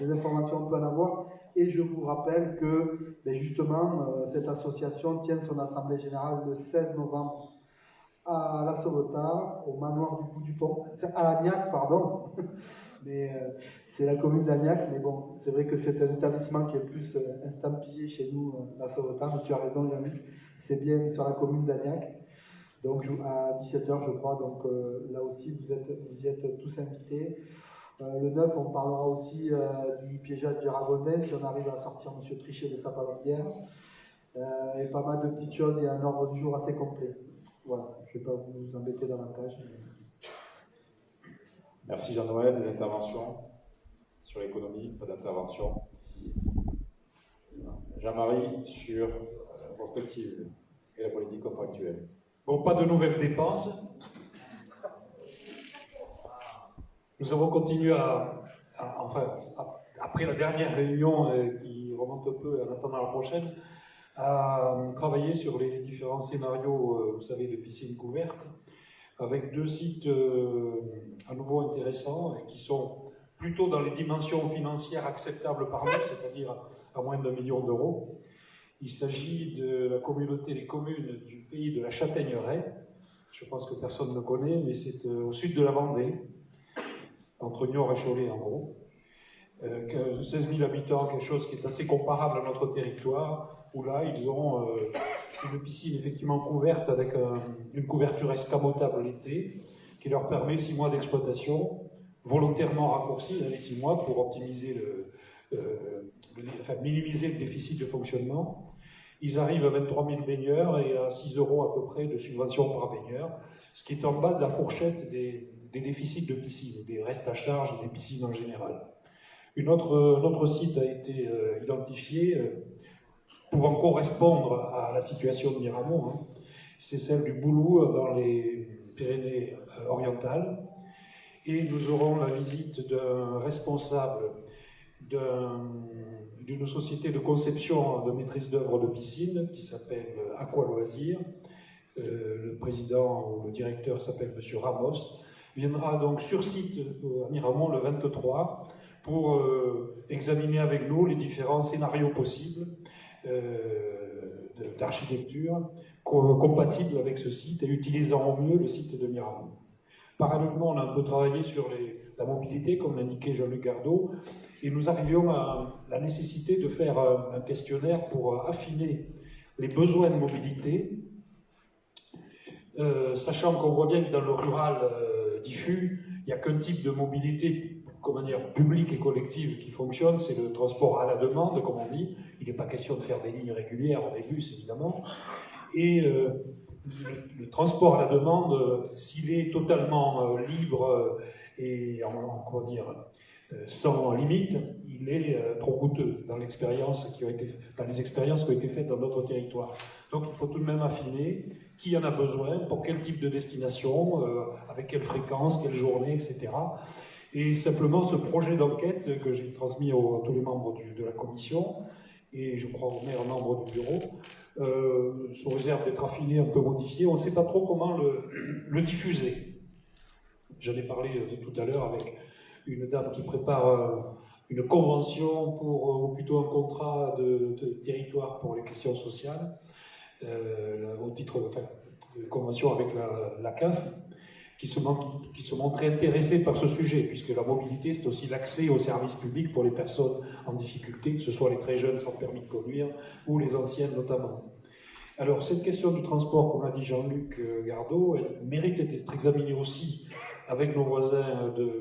Speaker 8: des informations on peut en avoir. Et je vous rappelle que justement cette association tient son assemblée générale le 16 novembre à La Sauvetat, au manoir du Bout du Pont, à Agnac, pardon, mais c'est la commune d'Agnac, mais bon, c'est vrai que c'est un établissement qui est plus estampillé chez nous, La Sauvetat, mais tu as raison Yannick, c'est bien sur la commune d'Agnac, donc à 17h je crois, donc là aussi vous y êtes tous invités. Le 9, on parlera aussi du piégeage du Ragonais, si on arrive à sortir M. Trichet de sa palanquière, et pas mal de petites choses, il y a un ordre du jour assez complet. Voilà, je ne vais pas vous embêter davantage.
Speaker 1: Merci Jean-Noël. Des interventions sur l'économie, pas d'intervention. Jean-Marie, sur la prospective et la politique contractuelle.
Speaker 3: Bon, pas de nouvelles dépenses. Nous avons continué après la dernière réunion qui remonte un peu en attendant la prochaine, à travailler sur les différents scénarios, vous savez, de piscines couvertes, avec 2 sites à nouveau intéressants et qui sont plutôt dans les dimensions financières acceptables par nous, c'est-à-dire à moins d'1 million d'euros. Il s'agit de la communauté des communes du pays de la Châtaigneraie. Je pense que personne ne connaît, mais c'est au sud de la Vendée, entre Niort et Cholet en gros. 16 000 habitants, quelque chose qui est assez comparable à notre territoire, où là, ils ont une piscine effectivement couverte avec une couverture escamotable l'été, qui leur permet 6 mois d'exploitation, volontairement raccourcis, les 6 mois, pour optimiser minimiser le déficit de fonctionnement. Ils arrivent à 23 000 baigneurs et à 6 € à peu près de subvention par baigneur, ce qui est en bas de la fourchette des déficits de piscine, des restes à charge des piscines en général. Un autre site a été identifié pouvant correspondre à la situation de Miramont. Hein. C'est celle du Boulou dans les Pyrénées-Orientales. Et nous aurons la visite d'un responsable d'une société de conception de maîtrise d'œuvre de piscine qui s'appelle Aqua Loisirs. Le président ou le directeur s'appelle M. Ramos. Viendra donc sur site à Miramont le 23 pour examiner avec nous les différents scénarios possibles d'architecture compatibles avec ce site et utilisant au mieux le site de Miramont. Parallèlement, on a un peu travaillé sur la mobilité, comme l'indiquait Jean-Luc Gardot, et nous arrivions à la nécessité de faire un questionnaire pour affiner les besoins de mobilité, sachant qu'on voit bien que dans le rural diffus, il n'y a qu'un type de mobilité comment dire, publique et collective qui fonctionne, c'est le transport à la demande, comme on dit. Il n'est pas question de faire des lignes régulières, des bus évidemment. Et le transport à la demande, s'il est totalement libre et comment dire, sans limite, il est trop coûteux dans les expériences qui ont été faites dans d'autres territoires. Donc il faut tout de même affiner qui en a besoin, pour quel type de destination, avec quelle fréquence, quelle journée, etc. Et simplement ce projet d'enquête que j'ai transmis à tous les membres de la commission, et je crois au maire membre du bureau, sous réserve d'être affiné, un peu modifié, on ne sait pas trop comment le diffuser. J'en ai parlé tout à l'heure avec une dame qui prépare une convention ou plutôt un contrat de territoire pour les questions sociales, au titre de convention avec la CAF, qui se montrait intéressée par ce sujet, puisque la mobilité, c'est aussi l'accès aux services publics pour les personnes en difficulté, que ce soit les très jeunes sans permis de conduire, ou les anciennes notamment. Alors, cette question du transport, comme l'a dit Jean-Luc Gardot, elle mérite d'être examinée aussi avec nos voisins de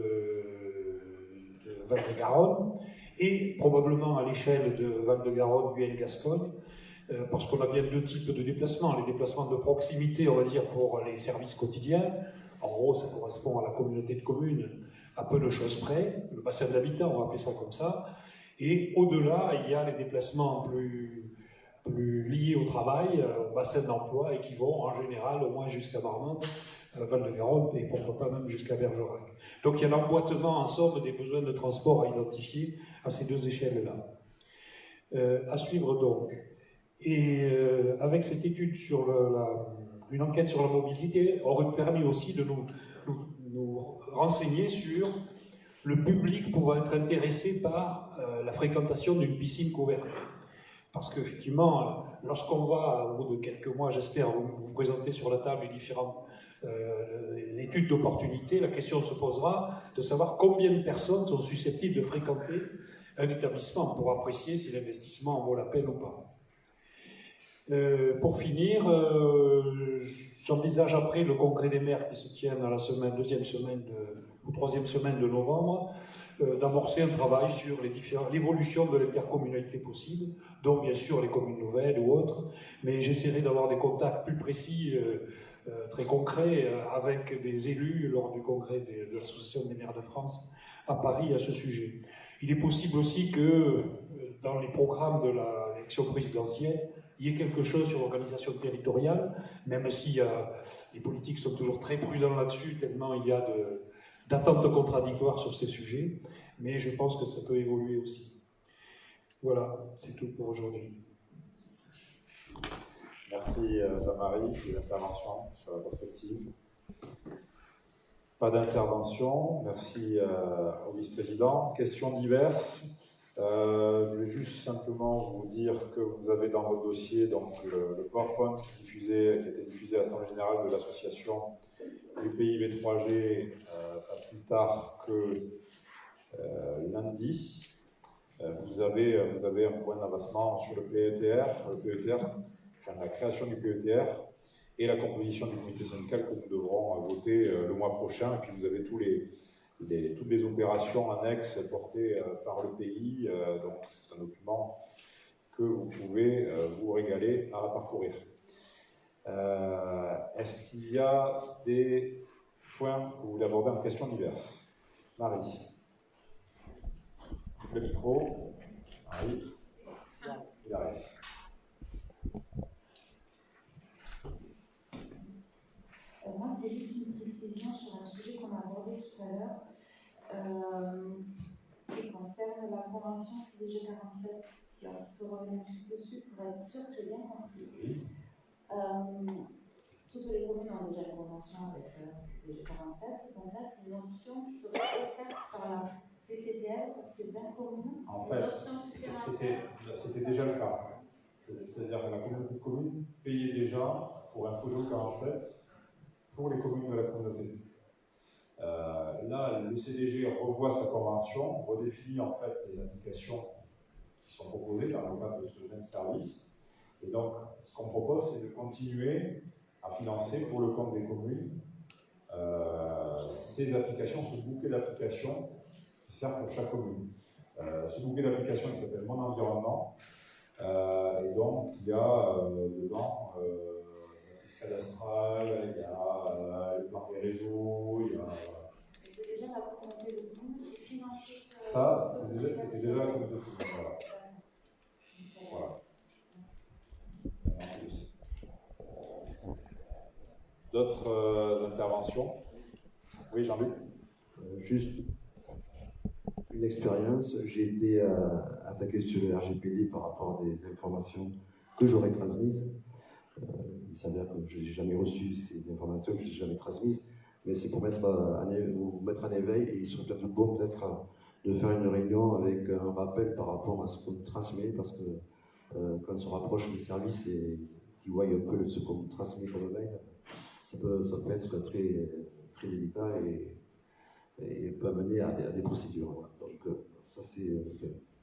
Speaker 3: Val-de-Garonne, et probablement à l'échelle de Val-de-Garonne, Guyane, Gascogne, parce qu'on a bien deux types de déplacements. Les déplacements de proximité, on va dire, pour les services quotidiens. En gros, ça correspond à la communauté de communes, à peu de choses près, le bassin d'habitat, on va appeler ça comme ça. Et au-delà, il y a les déplacements plus liés au travail, au bassin d'emploi, et qui vont en général au moins jusqu'à Marmande, Val-de-Garonne, et pourquoi pas même jusqu'à Bergerac. Donc il y a l'emboîtement en somme des besoins de transport à identifier à ces deux échelles-là. À suivre donc. Et avec cette étude sur une enquête sur la mobilité, aurait permis aussi de nous renseigner sur le public pouvant être intéressé par la fréquentation d'une piscine couverte. Parce qu'effectivement, lorsqu'on va, au bout de quelques mois, j'espère, vous présenter sur la table les différentes études d'opportunité, la question se posera de savoir combien de personnes sont susceptibles de fréquenter un établissement pour apprécier si l'investissement en vaut la peine ou pas. Pour finir, j'envisage après le congrès des maires qui se tient dans la deuxième semaine ou troisième semaine de novembre, d'amorcer un travail sur l'évolution de l'intercommunalité possible, donc bien sûr les communes nouvelles ou autres, mais j'essaierai d'avoir des contacts plus précis, très concrets, avec des élus lors du congrès de l'Association des maires de France à Paris à ce sujet. Il est possible aussi que dans les programmes de l'élection présidentielle, il y ait quelque chose sur l'organisation territoriale, même si les politiques sont toujours très prudents là-dessus, tellement il y a d'attentes contradictoires sur ces sujets, mais je pense que ça peut évoluer aussi. Voilà, c'est tout pour aujourd'hui.
Speaker 1: Merci Jean-Marie pour l'intervention sur la perspective. Pas d'intervention, merci au vice-président. Questions diverses. Je vais juste simplement vous dire que vous avez dans votre dossier donc, le PowerPoint qui a été diffusé à l'Assemblée Générale de l'association UPI V3G pas plus tard que lundi. Vous avez un point d'avancement sur le PETR, enfin, la création du PETR et la composition du comité syndical que nous devrons voter le mois prochain. Et puis vous avez toutes les opérations annexes portées par le pays. Donc c'est un document que vous pouvez vous régaler à parcourir. Est-ce qu'il y a des points que vous voulez aborder en questions diverses? Marie. Le micro. Marie. Il arrive.
Speaker 10: Moi, c'est juste une précision sur un sujet qu'on a abordé tout à l'heure, qui concerne la convention CDG 47. Si on peut revenir juste dessus pour être sûr que j'ai bien compris. Toutes les communes ont déjà une convention avec CDG 47, donc là, c'est une option qui serait offerte par la CCPL pour ces 20 communes.
Speaker 1: En fait, c'était déjà le cas. C'est-à-dire que la communauté de communes payait déjà pour un FOJO 47 pour les communes de la communauté. Là, le CDG revoit sa convention, redéfinit en fait les applications qui sont proposées dans le cadre de ce même service. Et donc, ce qu'on propose, c'est de continuer à financer pour le compte des communes ces applications, ce bouquet d'applications qui sert pour chaque commune. Ce bouquet d'applications s'appelle Mon Environnement, et donc il y a dedans matrice cadastrale, il y a le plan des réseaux, il y a...
Speaker 10: C'est déjà la communauté de communes qui finance
Speaker 1: ça, c'était déjà la communauté de communes, voilà. D'autres interventions? Oui, Jean-Luc?
Speaker 9: Juste une expérience. J'ai été attaqué sur le RGPD par rapport à des informations que j'aurais transmises. Il s'avère que je n'ai jamais reçu ces informations, que je n'ai jamais transmises, mais c'est pour mettre en éveil, et il serait peut-être bon peut-être de faire une réunion avec un rappel par rapport à ce qu'on transmet, parce que quand on se rapproche des services et qu'ils voient un peu ce qu'on transmet comme mail, ça peut être très, très délicat et peut amener à des procédures. Voilà. Donc ça c'est...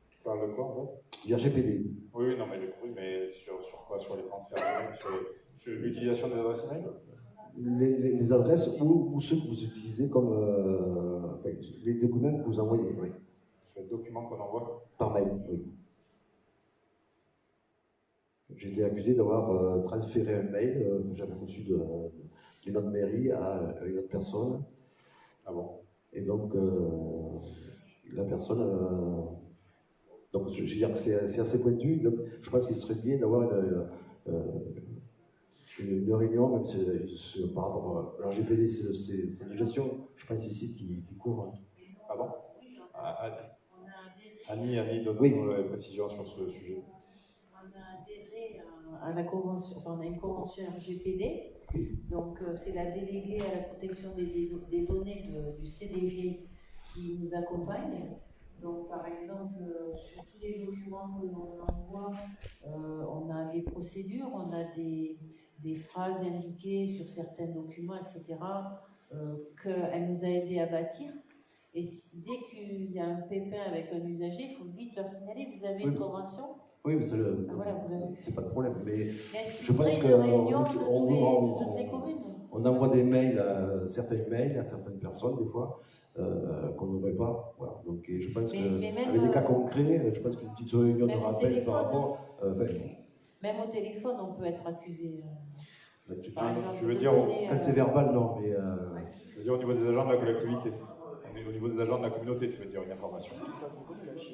Speaker 1: Tu parles de quoi en fait?
Speaker 9: Du RGPD.
Speaker 1: Oui, non mais j'ai compris, mais sur quoi? Sur les transferts de mails, sur l'utilisation des adresses mail?
Speaker 9: Les adresses ou ceux que vous utilisez comme... les documents que vous envoyez, oui.
Speaker 1: Sur les documents qu'on envoie?
Speaker 9: Par mail, oui. J'ai été accusé d'avoir transféré un mail que j'avais reçu d'une autre mairie à une autre personne.
Speaker 1: Ah bon?
Speaker 9: Et donc, la personne... donc, je veux dire que c'est assez pointu. Donc, je pense qu'il serait bien d'avoir une réunion, même si par rapport à l'RGPD, c'est la gestion, je pense ici, qui couvre.
Speaker 1: Ah bon? Annie, donne-nous la précision sur ce sujet.
Speaker 11: On a adhéré à la convention, enfin on a une convention RGPD, donc c'est la déléguée à la protection des données du CDG qui nous accompagne. Donc par exemple, sur tous les documents que l'on envoie, on a des procédures, on a des phrases indiquées sur certains documents, etc., qu'elle nous a aidé à bâtir. Et dès qu'il y a un pépin avec un usager, il faut vite leur signaler. Vous avez une convention?
Speaker 9: Oui, mais c'est pas de problème. Mais je pense qu'on envoie des mails certains mails à certaines personnes, des fois, qu'on n'aurait pas. Voilà. Donc, et je pense qu'avec des cas concrets, je pense qu'une petite réunion de rappel par rapport.
Speaker 11: Même au téléphone, on peut être accusé.
Speaker 1: Tu veux dire,
Speaker 9: quand c'est verbal, non, mais.
Speaker 1: C'est-à-dire au niveau des agents de la collectivité. Au niveau des agents de la communauté, tu veux dire une information?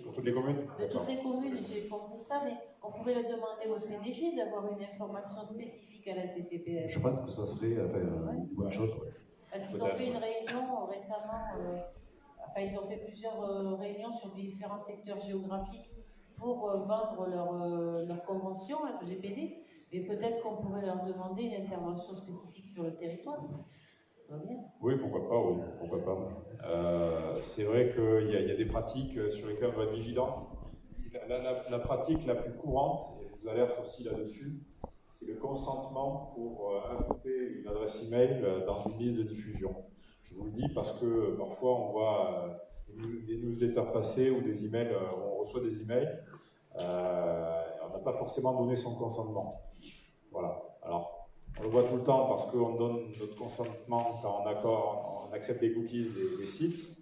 Speaker 1: Pour toutes les communes?
Speaker 11: De toutes les communes, j'ai compris ça, mais on pourrait le demander au CDG d'avoir une information spécifique à la CCPF.
Speaker 9: Je pense que ça serait une bonne chose. Ouais.
Speaker 11: Parce qu'ils ont fait une réunion récemment, ils ont fait plusieurs réunions sur différents secteurs géographiques pour vendre leur convention RGPD, mais peut-être qu'on pourrait leur demander une intervention spécifique sur le territoire.
Speaker 1: Oui, pourquoi pas. C'est vrai qu'il y a des pratiques sur lesquelles on doit être vigilant. La pratique la plus courante, et je vous alerte aussi là-dessus, c'est le consentement pour ajouter une adresse email dans une liste de diffusion. Je vous le dis parce que parfois on voit des newsletters passer ou des emails, on reçoit des emails, on n'a pas forcément donné son consentement. Voilà. Alors, on le voit tout le temps parce qu'on donne notre consentement quand on accepte les cookies des sites.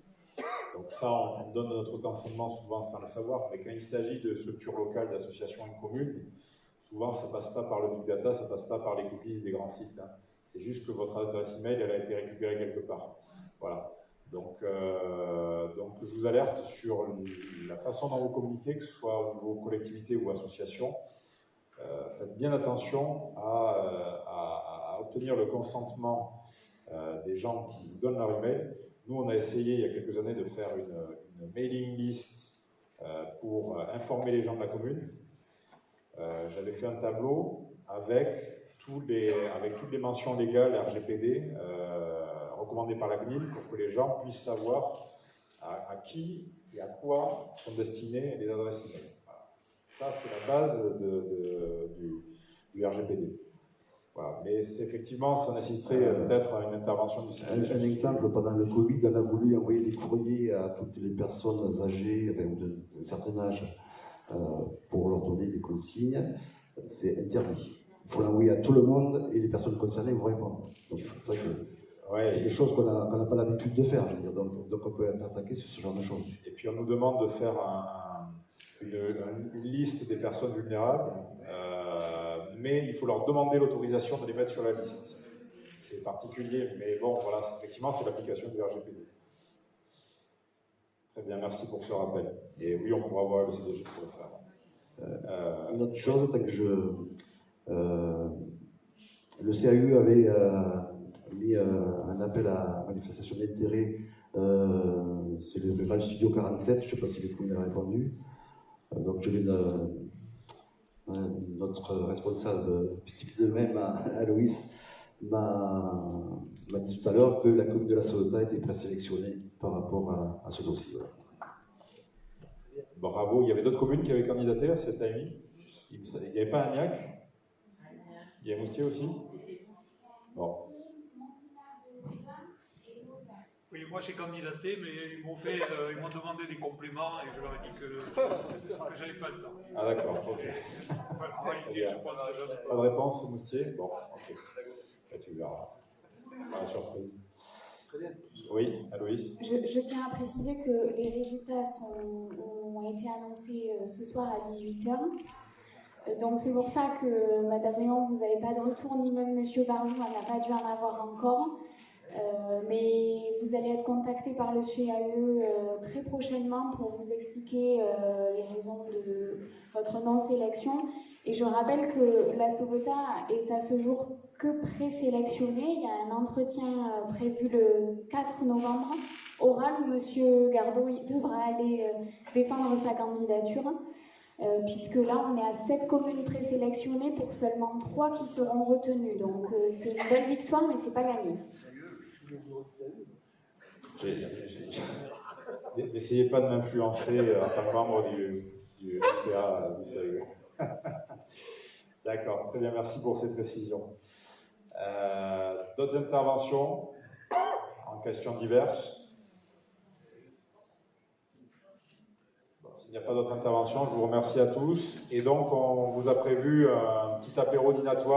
Speaker 1: Donc ça, on donne notre consentement souvent sans le savoir. Mais quand il s'agit de structures locales, d'associations et communes, souvent ça ne passe pas par le big data, ça ne passe pas par les cookies des grands sites. Hein. C'est juste que votre adresse email, elle a été récupérée quelque part. Voilà. Donc je vous alerte sur la façon dont vous communiquez, que ce soit au niveau collectivité ou association. Faites bien attention à obtenir le consentement des gens qui vous donnent leur email. Nous, on a essayé il y a quelques années de faire une mailing list pour informer les gens de la commune. J'avais fait un tableau avec toutes les mentions légales RGPD recommandées par la CNIL pour que les gens puissent savoir à qui et à quoi sont destinées les adresses email. Ça, c'est la base du RGPD. Voilà. Mais effectivement, ça nécessiterait peut-être à une intervention du service.
Speaker 9: Un exemple, pendant le Covid, on a voulu envoyer des courriers à toutes les personnes âgées, ou d'un certain âge, pour leur donner des consignes. C'est interdit. Il faut l'envoyer à tout le monde et les personnes concernées vont répondre. Donc, ça,
Speaker 1: Ouais.
Speaker 9: C'est des choses qu'on n'a pas l'habitude de faire, je veux dire. Donc on peut être attaqué sur ce genre de choses.
Speaker 1: Et puis on nous demande de faire une liste des personnes vulnérables, mais il faut leur demander l'autorisation de les mettre sur la liste. C'est particulier, mais bon, voilà, effectivement, c'est l'application du RGPD. Très bien, merci pour ce rappel. Et oui, on pourra voir le CDG pour le faire.
Speaker 9: Une autre chose, tant que le CAU avait mis un appel à manifestation d'intérêt, c'est le Grand Studio 47, je ne sais pas si les communes ont répondu. Donc je vais notre responsable de même, Aloïs, m'a dit tout à l'heure que la commune de La Ciotat était présélectionnée par rapport à ce dossier. Voilà.
Speaker 1: Bravo. Il y avait d'autres communes qui avaient candidaté à cette AMI. Il n'y avait pas Agnac. Il y a Moustier aussi. Bon.
Speaker 3: Oui, moi j'ai candidaté, mais ils m'ont demandé des compléments et je leur ai dit que j'avais pas le temps.
Speaker 1: Ah d'accord, ok.
Speaker 3: Voilà, en réalité, je pense que
Speaker 1: pas de réponse, Moustier. Bon, ok. Là, tu verras. C'est la surprise. Oui, Aloïs.
Speaker 12: Je tiens à préciser que les résultats ont été annoncés ce soir à 18h. Donc c'est pour ça que Madame Léon, vous n'avez pas de retour, ni même Monsieur Barjou, elle n'a pas dû en avoir encore. Mais vous allez être contacté par le CAE très prochainement pour vous expliquer les raisons de votre non-sélection. Et je rappelle que la Sauvetat est à ce jour que présélectionnée. Il y a un entretien prévu le 4 novembre, oral, où M. Gardot devra aller défendre sa candidature. Puisque là, on est à 7 communes présélectionnées pour seulement 3 qui seront retenues. Donc c'est une belle victoire, mais c'est pas gagné.
Speaker 1: N'essayez pas de m'influencer en tant que membre du CA, du CAE. D'accord, très bien, merci pour ces précisions. D'autres interventions en questions diverses? S'il n'y a pas d'autres interventions, je vous remercie à tous. Et donc, on vous a prévu un petit apéro dînatoire.